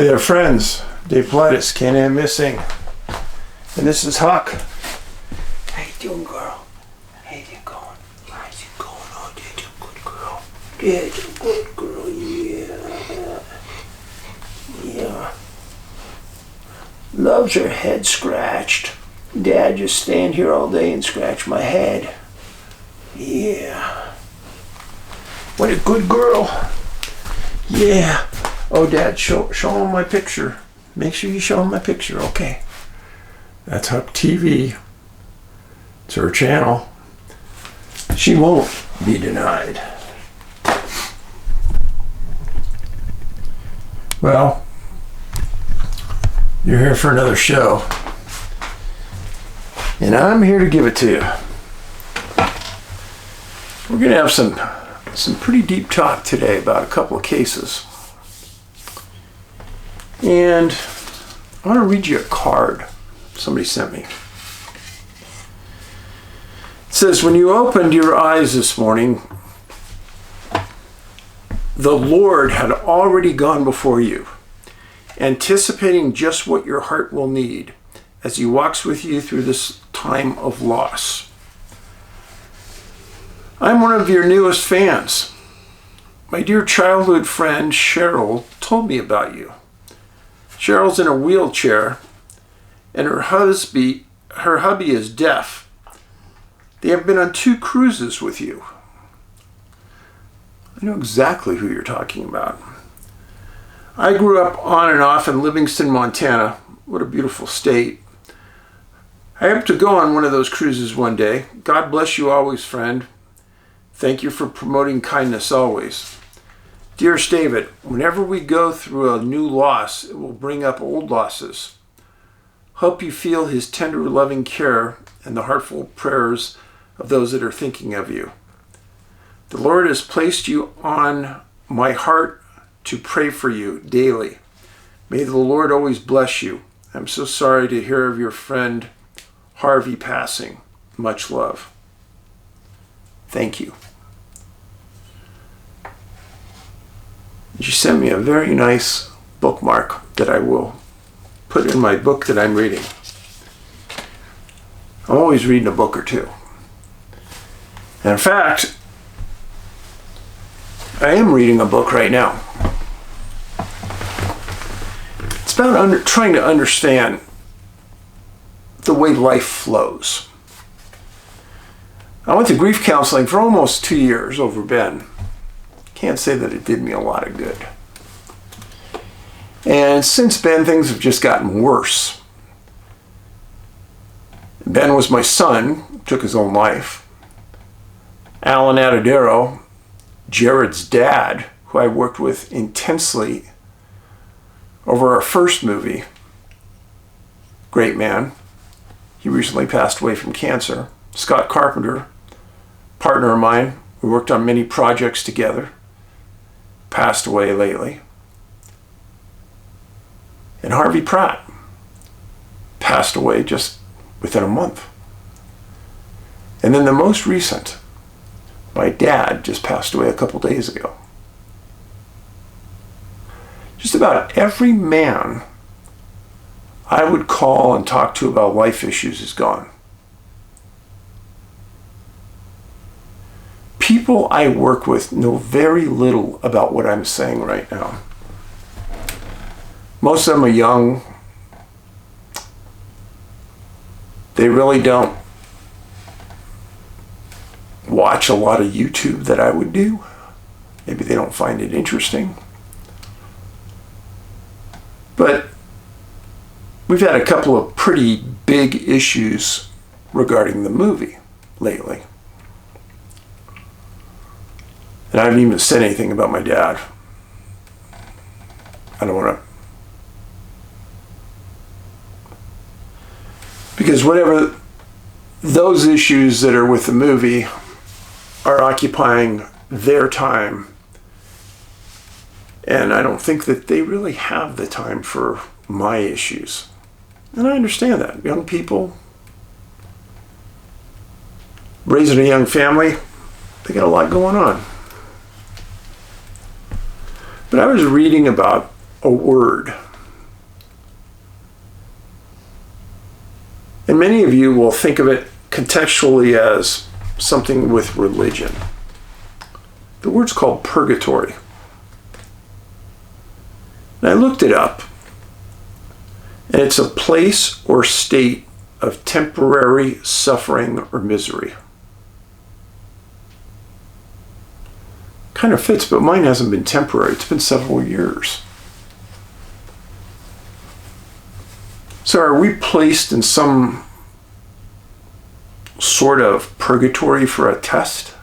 Hey there, friends. David Paulides, Can-Am Missing. And this is Huck. How you doing, girl? How you going? How's it going? Oh, Dad's a good girl. Dad's a good girl, yeah. Yeah. Loves her head scratched. Dad just stand here all day and scratch my head. Yeah. What a good girl. Yeah. Oh, Dad, show him my picture. Make sure you show him my picture, okay? That's Huck TV. It's her channel. She won't be denied. Well, you're here for another show. And I'm here to give it to you. We're going to have some pretty deep talk today about a couple of cases. And I want to read you a card somebody sent me. It says, when you opened your eyes this morning, the Lord had already gone before you, anticipating just what your heart will need as he walks with you through this time of loss. I'm one of your newest fans. My dear childhood friend Cheryl told me about you. Cheryl's in a wheelchair, and her hubby is deaf. They have been on 2 cruises with you. I know exactly who you're talking about. I grew up on and off in Livingston, Montana. What a beautiful state. I hope to go on one of those cruises one day. God bless you always, friend. Thank you for promoting kindness always. Dearest David, whenever we go through a new loss, it will bring up old losses. Hope you feel his tender, loving care and the heartful prayers of those that are thinking of you. The Lord has placed you on my heart to pray for you daily. May the Lord always bless you. I'm so sorry to hear of your friend Harvey passing. Much love. Thank you. She sent me a very nice bookmark that I will put in my book that I'm reading. I'm always reading a book or two. And in fact, I am reading a book right now. It's about trying to understand the way life flows. I went to grief counseling for almost 2 years over Ben. Can't say that it did me a lot of good. And since Ben, things have just gotten worse. Ben was my son, took his own life. Alan Adadero, Jared's dad, who I worked with intensely over our first movie, great man. He recently passed away from cancer. Scott Carpenter, partner of mine, we worked on many projects together. Passed away lately. And Harvey Pratt passed away just within a month. And then the most recent, my dad just passed away a couple days ago. Just about every man I would call and talk to about life issues is gone. People I work with know very little about what I'm saying right now. Most of them are young. They really don't watch a lot of YouTube that I would do. Maybe they don't find it interesting. But we've had a couple of pretty big issues regarding the movie lately. And I haven't even said anything about my dad. I don't want to. Because whatever those issues that are with the movie are occupying their time. And I don't think that they really have the time for my issues. And I understand that. Young people, raising a young family, they got a lot going on. But I was reading about a word And many of you will think of it contextually as something with religion. The word's called purgatory. And I looked it up, and it's a place or state of temporary suffering or misery. Kind of fits, but mine hasn't been temporary. It's been several years. So are we placed in some sort of purgatory for a test?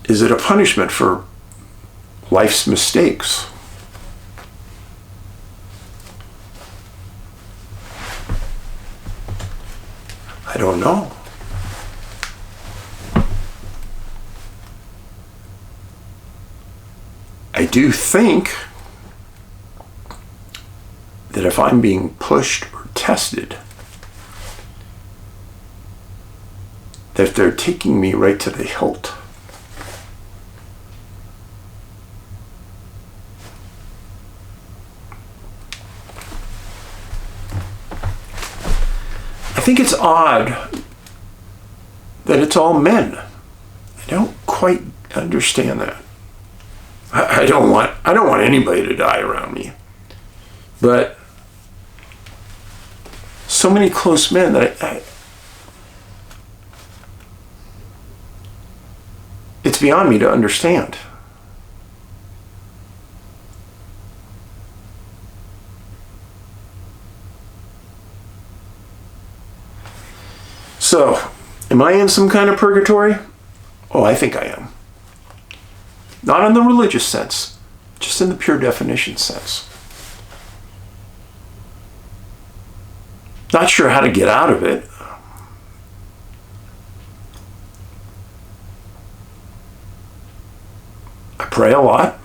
Is it a punishment for life's mistakes? I don't know. I do think that if I'm being pushed or tested, that they're taking me right to the hilt. I think it's odd that it's all men. I don't quite understand that. I don't want anybody to die around me. But so many close men that it's beyond me to understand. So, am I in some kind of purgatory? Oh, I think I am. Not in the religious sense, just in the pure definition sense. Not sure how to get out of it. I pray a lot.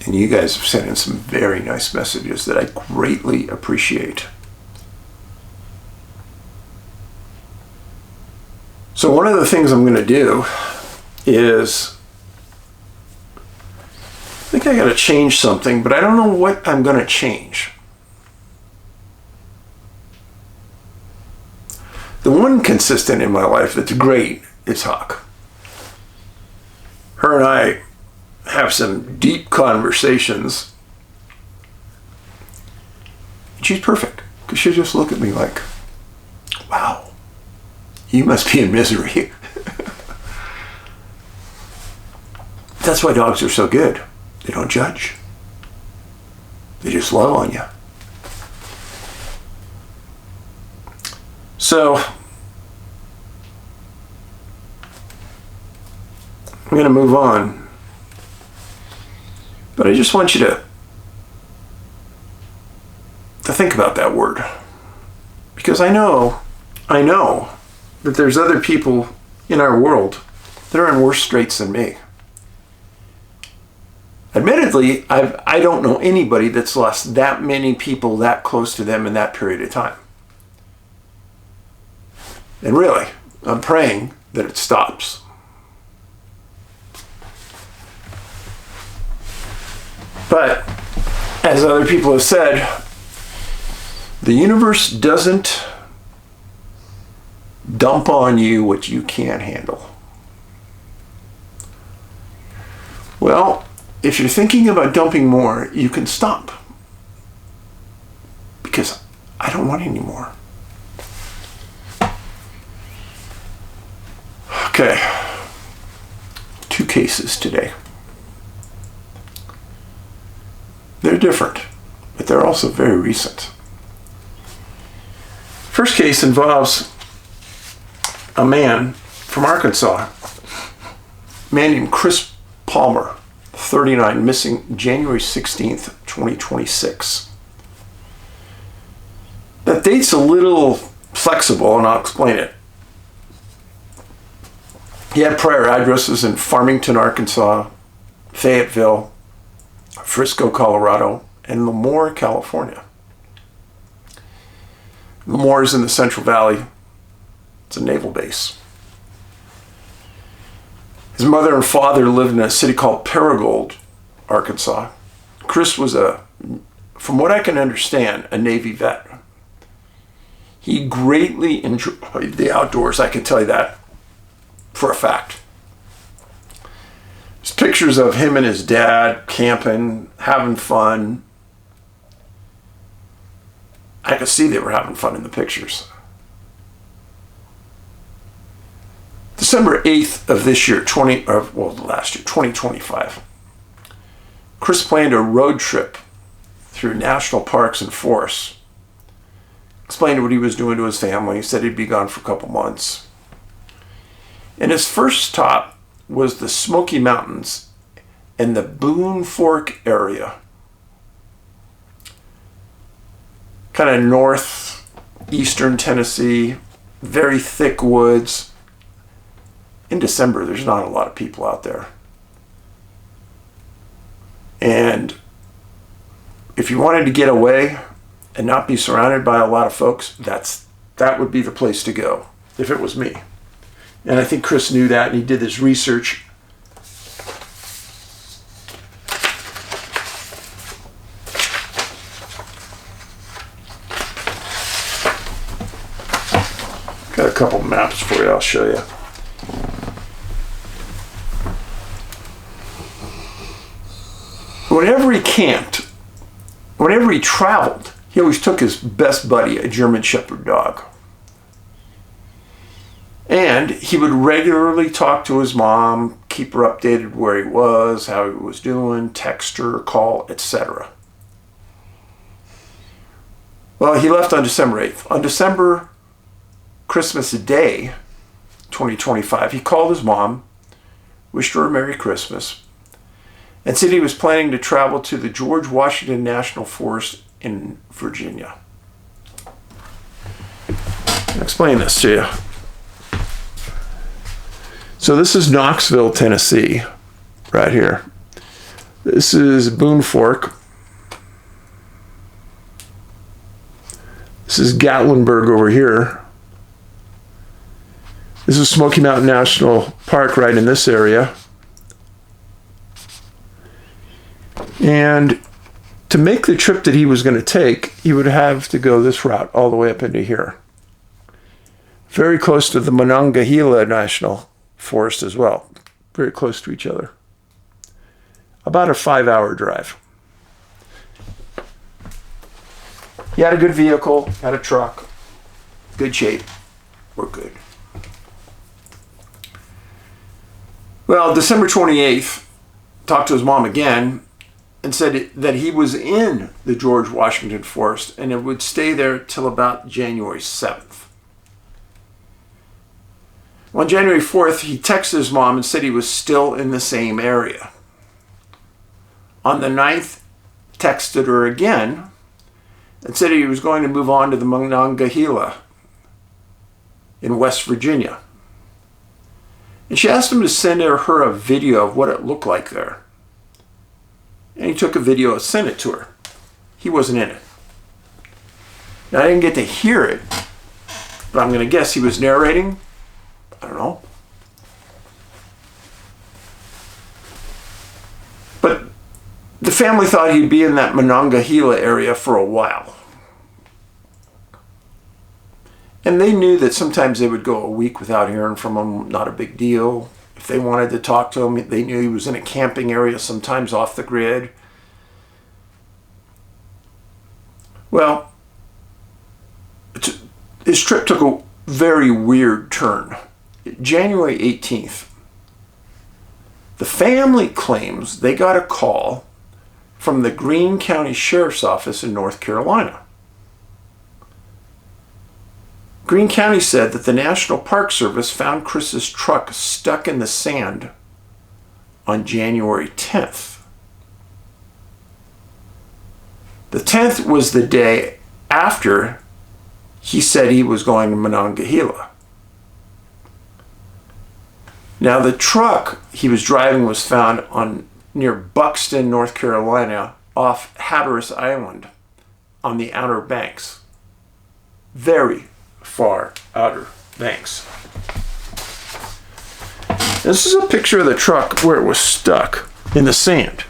And you guys have sent in some very nice messages that I greatly appreciate. So one of the things I'm going to do is, I think I got to change something, but I don't know what I'm going to change. The one consistent in my life that's great is Hawk. Her and I have some deep conversations. She's perfect, because she'll just look at me like, wow, you must be in misery. That's why dogs are so good. They don't judge. They just love on you. So, I'm going to move on. But I just want you to think about that word. Because I know that there's other people in our world that are in worse straits than me. Admittedly, I don't know anybody that's lost that many people that close to them in that period of time. And really, I'm praying that it stops. But, as other people have said, the universe doesn't dump on you what you can't handle. Well, if you're thinking about dumping more, you can stop. Because I don't want any more. Okay. 2 cases today. They're different, but they're also very recent. First case involves a man from Arkansas, a man named Chris Palmer, 39, missing January 16th, 2026. That date's a little flexible, and I'll explain it. He had prior addresses in Farmington, Arkansas, Fayetteville, Frisco, Colorado, and Lemoore, California. The moors in the Central Valley. It's a naval base. His mother and father lived in a city called Paragould, Arkansas. Chris was from what I can understand, a Navy vet. He greatly enjoyed the outdoors, I can tell you that for a fact. There's pictures of him and his dad camping, having fun. I could see they were having fun in the pictures. December 8th of this year, last year, 2025, Chris planned a road trip through national parks and forests. Explained what he was doing to his family. He said he'd be gone for a couple months. And his first stop was the Smoky Mountains in the Boone Fork area. Kind of northeastern Tennessee, very thick woods. In December, there's not a lot of people out there. And if you wanted to get away and not be surrounded by a lot of folks, that would be the place to go, if it was me. And I think Chris knew that, and he did this research. Got a couple maps for you, I'll show you. Whenever he camped, whenever he traveled, he always took his best buddy, a German Shepherd dog. And he would regularly talk to his mom, keep her updated where he was, how he was doing, text her, call, etc. Well, he left on December 8th. On December Christmas Day, 2025, he called his mom, wished her a Merry Christmas, and said he was planning to travel to the George Washington National Forest in Virginia. I'll explain this to you. So this is Knoxville, Tennessee, right here. This is Boone Fork. This is Gatlinburg over here. This is Smoky Mountain National Park right in this area. And to make the trip that he was going to take, he would have to go this route all the way up into here. Very close to the Monongahela National Forest as well. Very close to each other. About a 5-hour drive. He had a good vehicle, had a truck, good shape. We're good. Well, December 28th, talked to his mom again, and said that he was in the George Washington Forest and it would stay there till about January 7th. On January 4th, he texted his mom and said he was still in the same area. On the 9th, texted her again and said he was going to move on to the Monongahela in West Virginia. And she asked him to send her a video of what it looked like there. And he took a video and sent it to her. He wasn't in it. Now, I didn't get to hear it, but I'm going to guess he was narrating. I don't know. But the family thought he'd be in that Monongahela area for a while. And they knew that sometimes they would go a week without hearing from him, not a big deal. If they wanted to talk to him, they knew he was in a camping area, sometimes off the grid. Well, his trip took a very weird turn. January 18th, the family claims they got a call from the Greene County Sheriff's Office in North Carolina. Greene County said that the National Park Service found Chris's truck stuck in the sand on January 10th. The 10th was the day after he said he was going to Monongahela. Now, the truck he was driving was found near Buxton, North Carolina, off Hatteras Island on the Outer Banks. very far Outer Banks. This is a picture of the truck where it was stuck in the sand.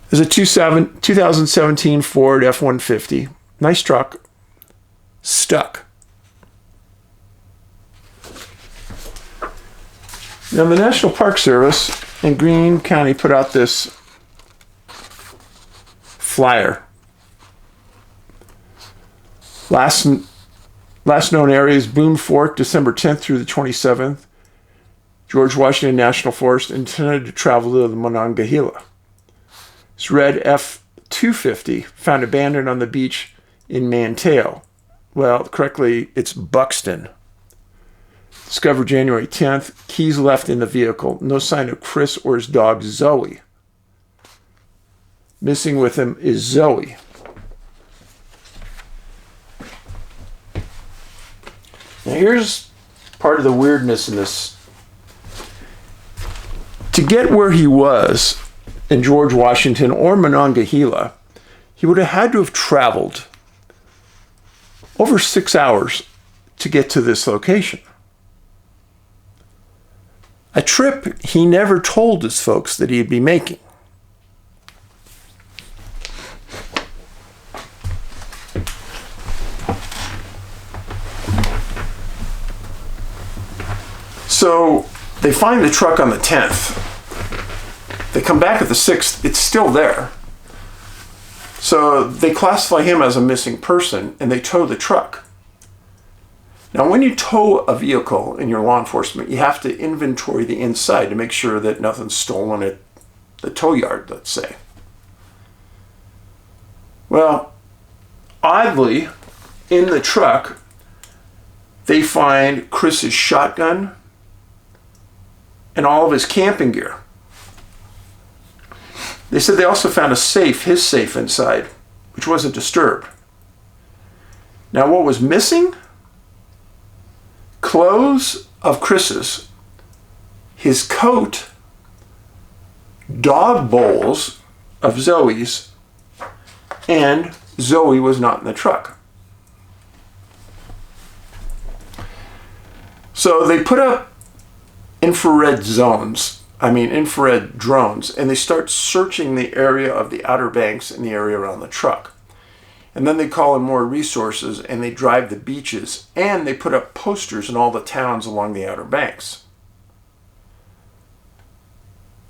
There's a 2017 Ford F-150. Nice truck. Stuck. Now, the National Park Service in Greene County put out this flyer. Last known area is Boone Fork, December 10th through the 27th. George Washington National Forest, intended to travel to the Monongahela. It's red F-250, found abandoned on the beach in Manteo. Well, correctly, it's Buxton. Discovered January 10th. Keys left in the vehicle. No sign of Chris or his dog Zoe. Missing with him is Zoe. Now here's part of the weirdness in this. To get where he was in George Washington or Monongahela, he would have had to have traveled over 6 hours to get to this location. A trip he never told his folks that he'd be making. So they find the truck on the 10th. They come back at the 6th, it's still there. So they classify him as a missing person and they tow the truck. Now, when you tow a vehicle in your law enforcement, you have to inventory the inside to make sure that nothing's stolen at the tow yard, let's say. Well, oddly, in the truck, they find Chris's shotgun and all of his camping gear. They said they also found a safe, his safe inside, which wasn't disturbed. Now, what was missing? Clothes of Chris's, his coat, dog bowls of Zoe's, and Zoe was not in the truck. So they put up infrared drones, and they start searching the area of the Outer Banks and the area around the truck. And then they call in more resources and they drive the beaches and they put up posters in all the towns along the Outer Banks.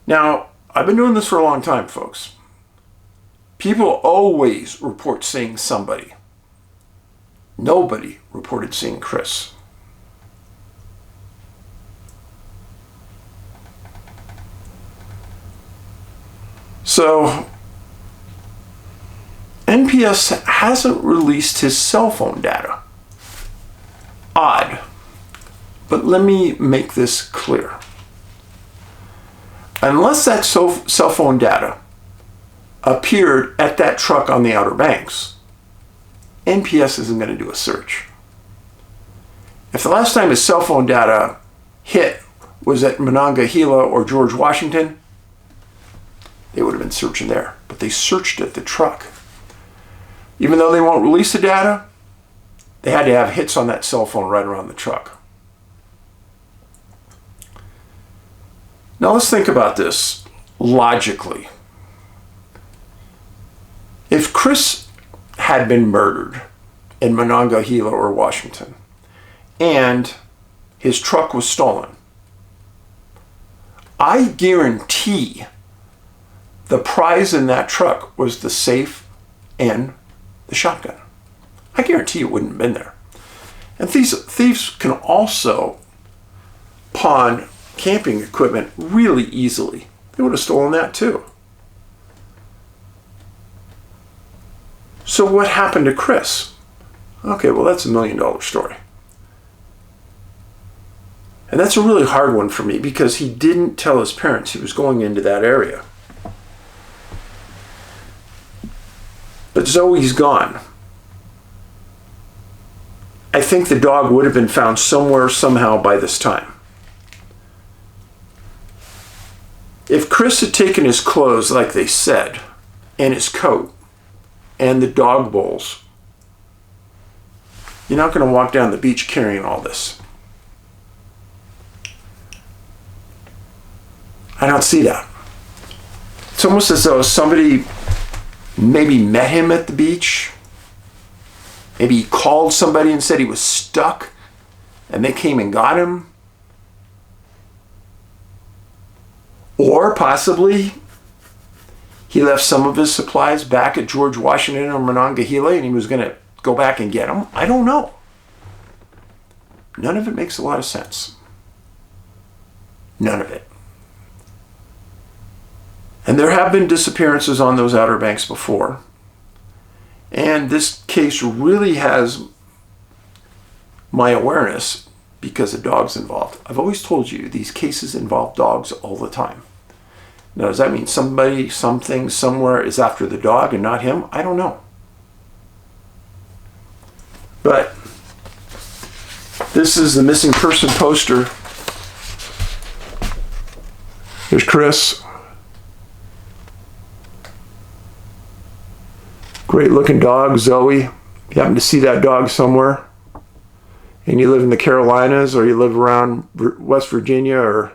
Now, I've been doing this for a long time, folks. People always report seeing somebody. Nobody reported seeing Chris. So, NPS hasn't released his cell phone data. Odd. But let me make this clear. Unless that cell phone data appeared at that truck on the Outer Banks, NPS isn't going to do a search. If the last time his cell phone data hit was at Monongahela or George Washington, they would have been searching there. But they searched at the truck. Even though they won't release the data, they had to have hits on that cell phone right around the truck. Now let's think about this logically. If Chris had been murdered in Monongahela or Washington, and his truck was stolen, I guarantee the prize in that truck was the safe and the shotgun. I guarantee it wouldn't have been there. And thieves can also pawn camping equipment really easily. They would have stolen that too. So what happened to Chris? Okay, well, that's $1 million story. And that's a really hard one for me because he didn't tell his parents he was going into that area. But Zoe's gone. I think the dog would have been found somewhere, somehow by this time. If Chris had taken his clothes, like they said, and his coat, and the dog bowls, You're not going to walk down the beach carrying all this. I don't see that. It's almost as though somebody maybe met him at the beach. Maybe he called somebody and said he was stuck, and they came and got him. Or possibly he left some of his supplies back at George Washington or Monongahela and he was going to go back and get them. I don't know. None of it makes a lot of sense. None of it. And there have been disappearances on those Outer Banks before. And this case really has my awareness because of dogs involved. I've always told you these cases involve dogs all the time. Now, does that mean somebody, something, somewhere is after the dog and not him? I don't know. But this is the missing person poster. There's Chris. Great looking dog, Zoe. If you happen to see that dog somewhere, and you live in the Carolinas or you live around West Virginia or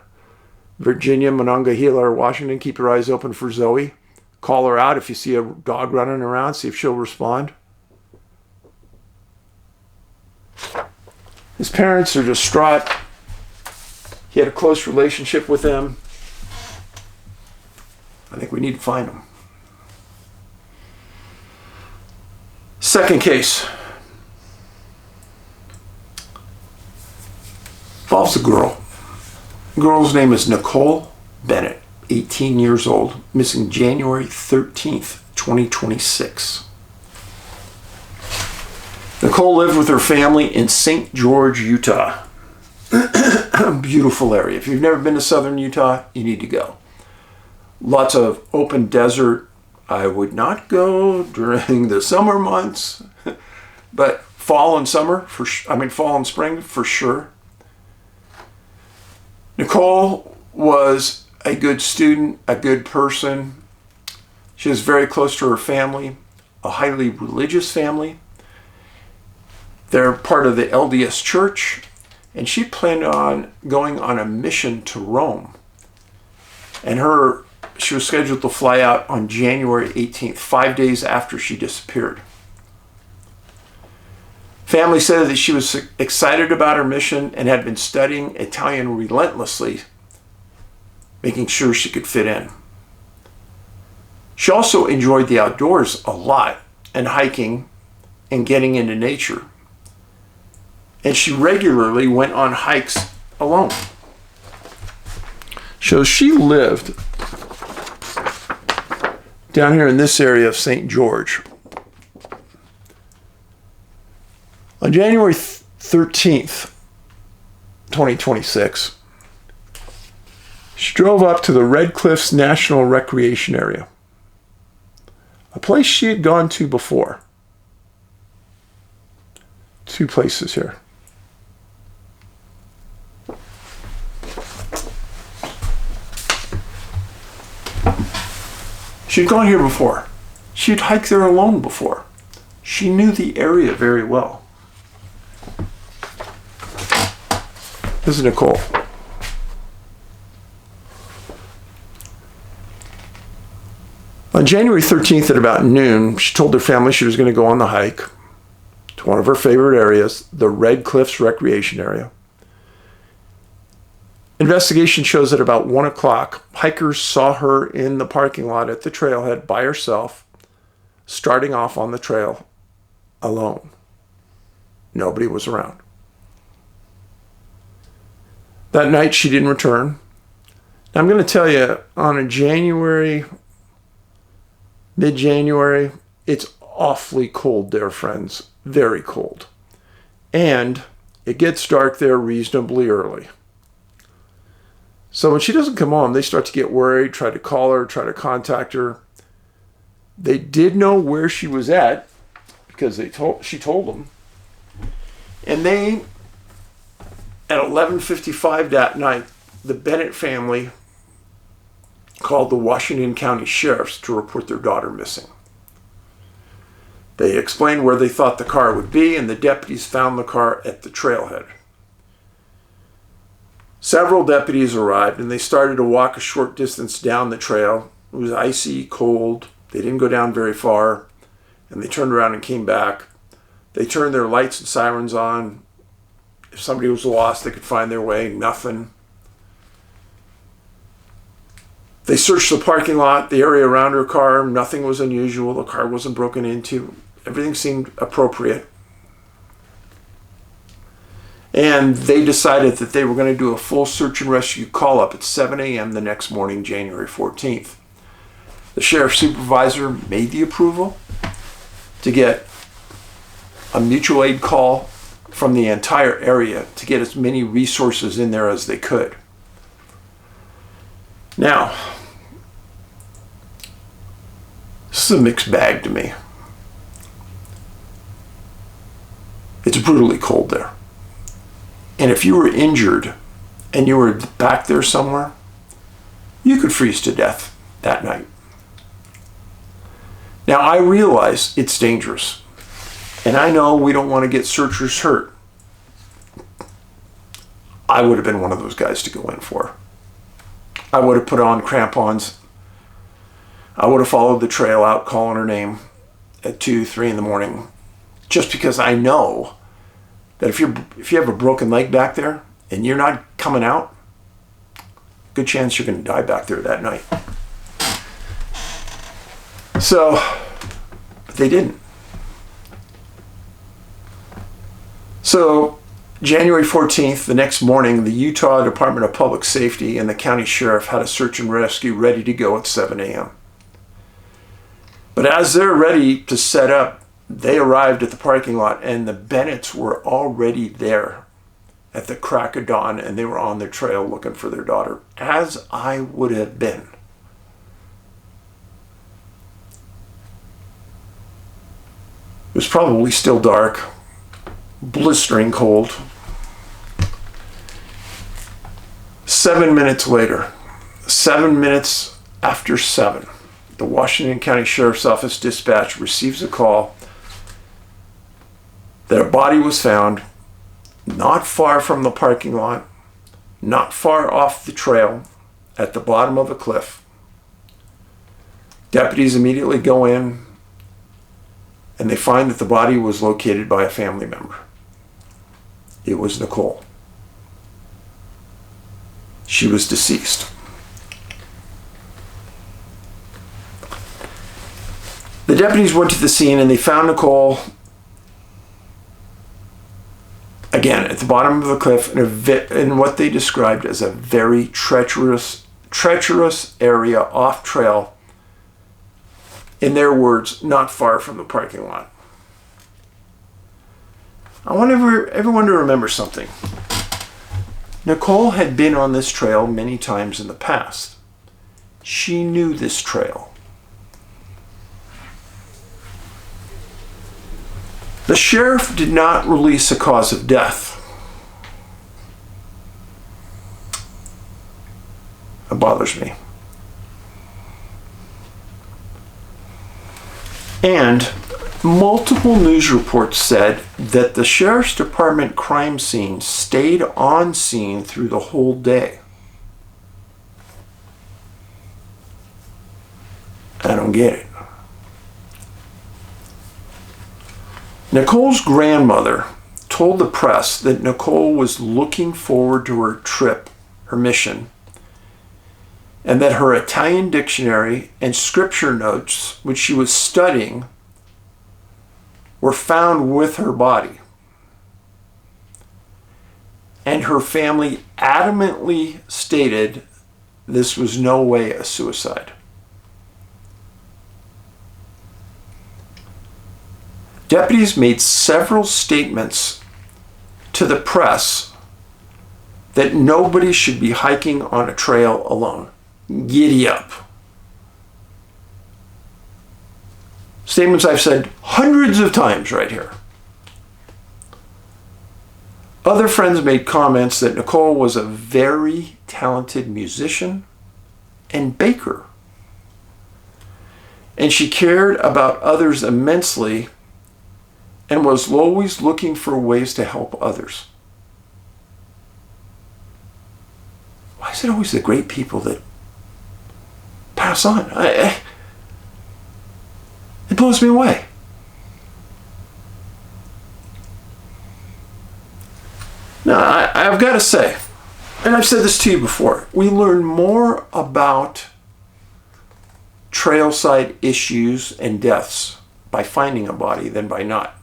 Virginia, Monongahela, or Washington, keep your eyes open for Zoe. Call her out if you see a dog running around, see if she'll respond. His parents are distraught. He had a close relationship with them. I think we need to find him. Second case involves a girl. The girl's name is Nicole Bennett, 18 years old, missing January 13th, 2026. Nicole lived with her family in St. George, Utah. A beautiful area. If you've never been to southern Utah, you need to go. Lots of open desert. I would not go during the summer months, but fall and fall and spring for sure. Nicole was a good student, a good person. She was very close to her family, a highly religious family. They're part of the LDS Church, and she planned on going on a mission to Rome. And she was scheduled to fly out on January 18th, 5 days after she disappeared. Family said that she was excited about her mission and had been studying Italian relentlessly, making sure she could fit in. She also enjoyed the outdoors a lot and hiking and getting into nature. And she regularly went on hikes alone. So she lived down here in this area of St. George. On January 13th, 2026, she drove up to the Red Cliffs National Recreation Area, a place she had gone to before. Two places here. She'd gone here before. She'd hiked there alone before. She knew the area very well. This is Nicole. On January 13th at about noon, she told her family she was going to go on the hike to one of her favorite areas, the Red Cliffs Recreation Area. Investigation shows that about 1 o'clock, hikers saw her in the parking lot at the trailhead by herself, starting off on the trail alone. Nobody was around. That night, she didn't return. Now, I'm going to tell you, on a mid-January, it's awfully cold there, friends. Very cold. And it gets dark there reasonably early. So when she doesn't come home, they start to get worried, try to call her, try to contact her. They did know where she was at because she told them. And they, at 11:55 that night, the Bennett family called the Washington County Sheriffs to report their daughter missing. They explained where they thought the car would be, and the deputies found the car at the trailhead. Several deputies arrived, and they started to walk a short distance down the trail. It was icy, cold. They didn't go down very far, and they turned around and came back. They turned their lights and sirens on. If somebody was lost, they could find their way. Nothing. They searched the parking lot, the area around her car. Nothing was unusual. The car wasn't broken into. Everything seemed appropriate. And they decided that they were going to do a full search and rescue call-up at 7 a.m. the next morning, January 14th. The sheriff's supervisor made the approval to get a mutual aid call from the entire area to get as many resources in there as they could. Now, this is a mixed bag to me. It's brutally cold there. And if you were injured and you were back there somewhere, you could freeze to death that night. Now, I realize it's dangerous. And I know we don't want to get searchers hurt. I would have been one of those guys to go in for. I would have put on crampons. I would have followed the trail out, calling her name at 2, 3 in the morning. Just because I know that if you have a broken leg back there and you're not coming out, good chance you're going to die back there that night. So, but they didn't. So, January 14th, the next morning, the Utah Department of Public Safety and the county sheriff had a search and rescue ready to go at 7 a.m. But as they're ready to set up, they arrived at the parking lot, and the Bennetts were already there at the crack of dawn, and they were on their trail looking for their daughter, as I would have been. It was probably still dark, blistering cold. 7 minutes later, 7 minutes after 7, the Washington County Sheriff's Office dispatch receives a call that a body was found not far from the parking lot, not far off the trail, at the bottom of a cliff. Deputies immediately go in, and they find that the body was located by a family member. It was Nicole. She was deceased. The deputies went to the scene and they found Nicole again at the bottom of the cliff in what they described as a very treacherous area off trail. In their words, not far from the parking lot. I want everyone to remember something. Nicole had been on this trail many times in the past. She knew this trail. The sheriff did not release a cause of death. It bothers me. And multiple news reports said that the sheriff's department crime scene stayed on scene through the whole day. I don't get it. Nicole's grandmother told the press that Nicole was looking forward to her trip, her mission, and that her Italian dictionary and scripture notes, which she was studying, were found with her body. And her family adamantly stated this was no way a suicide. Deputies made several statements to the press that nobody should be hiking on a trail alone. Giddy up. Statements I've said hundreds of times right here. Other friends made comments that Nicole was a very talented musician and baker. And she cared about others immensely and was always looking for ways to help others. Why is it always the great people that pass on? It blows me away. Now, I've got to say, and I've said this to you before, we learn more about trailside issues and deaths by finding a body than by not.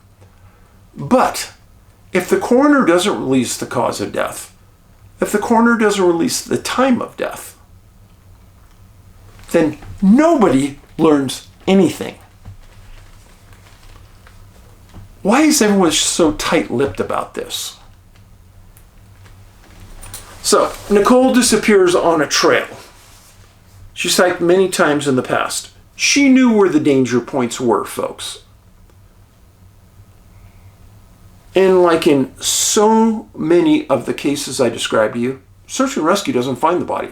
But if the coroner doesn't release the cause of death, if the coroner doesn't release the time of death, then nobody learns anything. Why is everyone so tight-lipped about this? So, Nicole disappears on a trail. She's hiked many times in the past. She knew where the danger points were, folks. And like in so many of the cases I described to you, search and rescue doesn't find the body.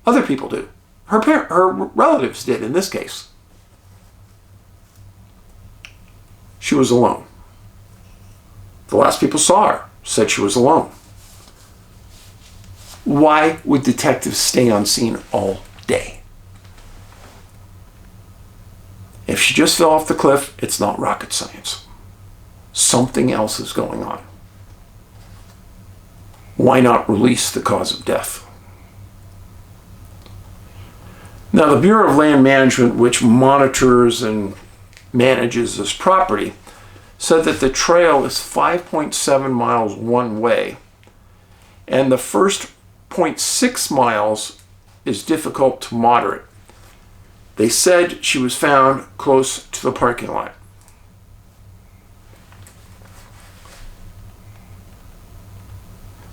Other people do. Her relatives did in this case. She was alone. The last people saw her said she was alone. Why would detectives stay on scene all day? If she just fell off the cliff, it's not rocket science. Something else is going on. Why not release the cause of death? Now, the Bureau of Land Management, which monitors and manages this property, said that the trail is 5.7 miles one way, and the first 0.6 miles is difficult to moderate. They said she was found close to the parking lot.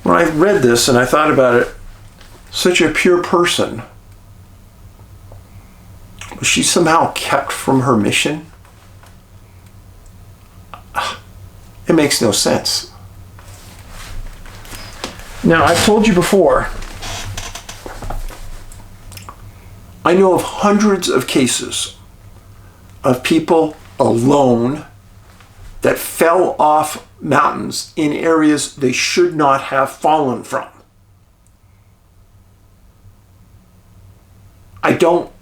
When I read this and I thought about it, such a pure person, was she somehow kept from her mission? It makes no sense. Now, I've told you before, I know of hundreds of cases of people alone that fell off mountains in areas they should not have fallen from. I don't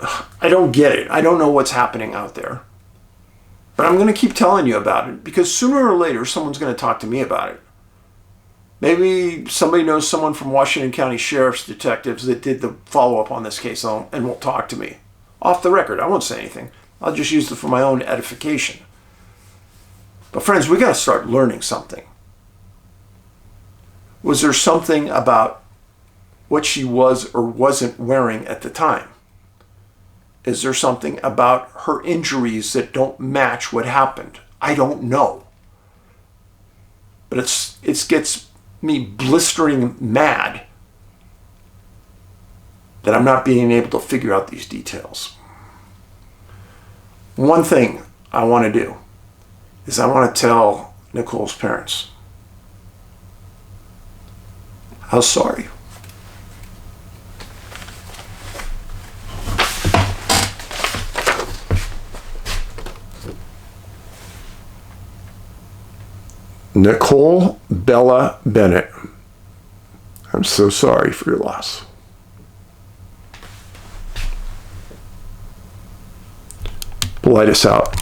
get it. I don't know what's happening out there. But I'm going to keep telling you about it because sooner or later someone's going to talk to me about it. Maybe somebody knows someone from Washington County Sheriff's detectives that did the follow-up on this case and will talk to me. Off the record, I won't say anything. I'll just use it for my own edification. But friends, we got to start learning something. Was there something about what she was or wasn't wearing at the time? Is there something about her injuries that don't match what happened? I don't know. But it gets me blistering mad that I'm not being able to figure out these details. One thing I want to do is I want to tell Nicole's parents how sorry. Nicole Bella Bennett, I'm so sorry for your loss. Paulides out.